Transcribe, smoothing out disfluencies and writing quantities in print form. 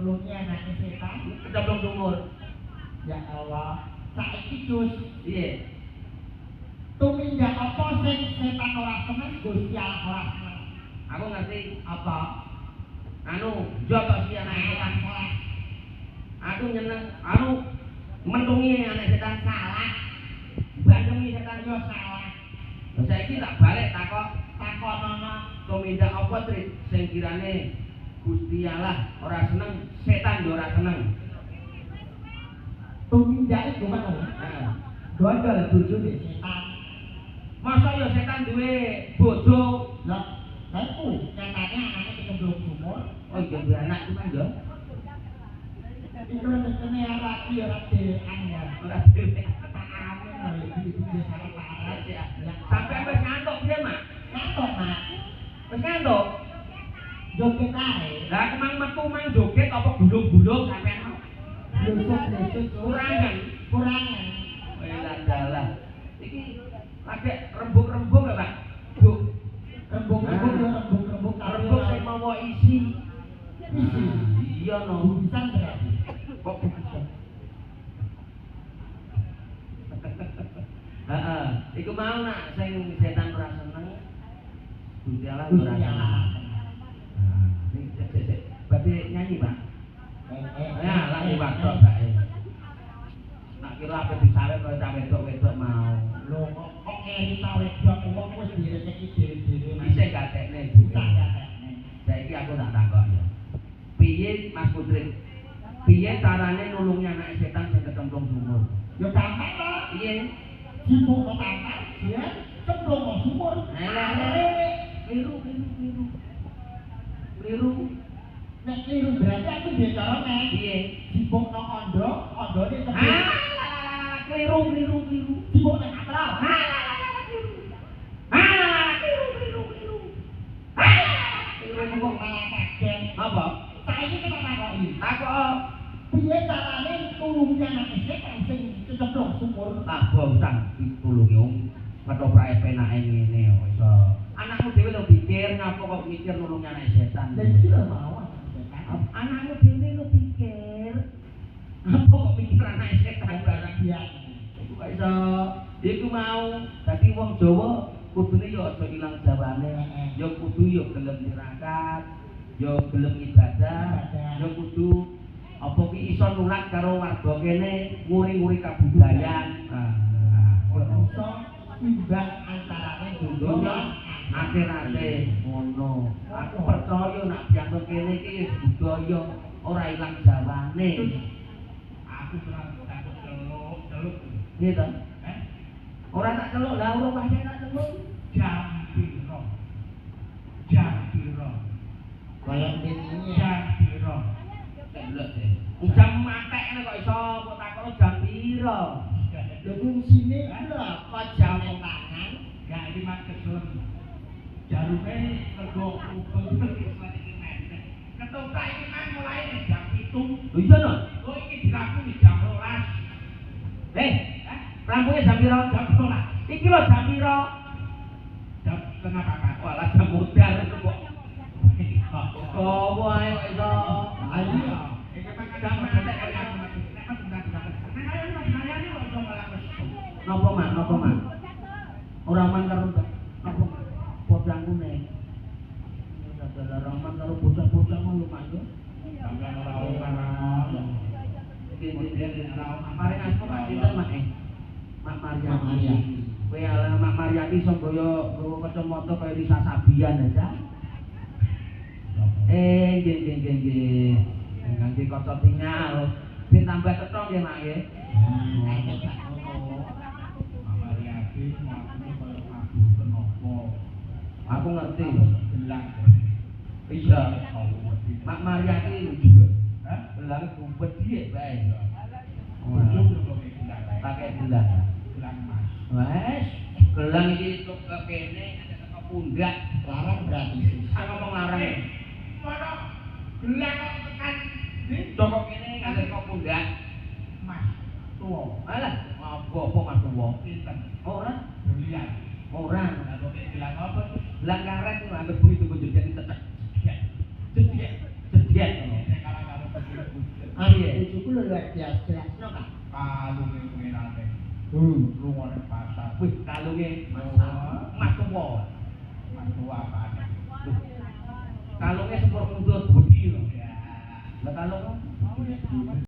nulungi anaknya setan kecemplung sumur. ya Allah saiki Gus Piye? tumindak apa sing setan ora seneng Gusti Allah ora seneng Aku ngerti apa anu jotos si anak setan. salah Aku nyeneng anu mentungi anak setan salah. Bandengi setan yo salah. Lah saiki tak balik takonono tumindak apa trik sing kirane Gusti Allah ora seneng, setan yo ora seneng. tumindak iku mau Nah, dodol bojo di setan masa yo setan duwe bojo? lah iku nyatane anaknya dikemblung sumur Oh iya duwe anak cuman yo. itu kene arati ora dhewean ya Ora dhewe. Sampai wis ngantuk piye, Mak? ngantuk Mak Wis ngantuk. joget ae Lah kemang metu mang joget apa gulung-gulung sampean? blusuk Kurangan. kurangan Lah dalah. Iki lagi rembug-rembug lho, Pak. Bu. rembug-rembug Rembug sing mawa isi. isi Iya no. bisa berarti Kok bisa? Heeh, iku mau nak sing setan ora seneng. Gusti Allah ora seneng. Nah, iki berarti nyanyi, Pak. Ya, lagi waktu bae. Nak kira apa disawet kaya cah wedok-wedok mau. lho kok ngeri ta wedok wong wis direzeki dhewe-dhewe Bisa gatekne. bisa gatekne Saiki aku tak takok ya. Piye Mas Putri? Piye carane nulungi anak setan sing kecemplung sumur? yo gampang to Piye? sibuk kok gampang dia cemplung kok sumur Keliru. nek kliru berarti aku duwe cara nek Piye? sibuk nang ondone cemplung Keliru. sibuk nang atral keliru kok malah kaget Apa? saiki kita takoki Takok. piye carane tulungi anak setan sing kecemplung sumur Tak bosan ditulungi wong ketoprake penake ngene kok iso. Anakmu dhewe lho pikir ngapa kok mikir nulungi anak setan. dan iki lho mau Anakmu dhewe lho pikir apa kok mikir anak setan barang dia iku kok iso. Iku mau dadi wong Jawa kudune ya aja ilang jawane. Ya kudu ya gelem tirakat, ya gelem ibadah, ya kudu apa ki iso nulat karo warga kene nguri-nguri kabudayan. iso imbang antarane dunya Akhirate ngono. Aku percaya nak biasa kene iki budaya ora ilang jawane. aku selalu takut celuk Nggih to? Ora tak celuk, lah ora pancen tak celuk. jam piro kaya ini jam piro Celuk sih. Jam matekne kok iso kok takon jam piro? lho fungsine iku lho kok jam tangan gak iki mak keselem jarume mergo ubeng ketoprak iki kan mulai jam 7 Lho iya no. kok iki dilakoni jam 12 Rampungnya jam piro? jam 12 Iki lho jam piro? jam setengah 4 Walah jam modar itu kok. Kowe ae kok iso. ayo iki kan jam matek kaya aku nek Napa mak? Ora man karo apa? Bocahku nek. Ora raman karo bocah-bocah ngono mak yo. sampeyan ora ora Mari aku Pak Dinten Mak Mak Maryati. Kowe ala Mak Maryati iso nggoyo kacamata kaya Risa Sabian aja. Nggih. Ngangge kaca tinggal. Ben tambah ketok nggih Mak nggih. Aku ngerti. Iya. Mak Maryati juga. Gelang kumpet dhiye bae. Pakai gelang. Wes, gelang iki tok kene ke pundak. larang berarti Aku ngomong larang. mana gelang tekan Cokok kene nganti ke pundak. mas tuwa Alah, apa Mas tuwa? pinten Ora, berlian ora. atau gelang apa Gelang karet ku ambek bui tunggu jadi tetek. Jediet. kalau bojoku lho luar biasa jelasno Kak. kalunge pengenane lunga nang pasar Wih, kalunge Mas tuwa. Mas tua apane Kalunge sepur mundut budi lho. ya Lah kalung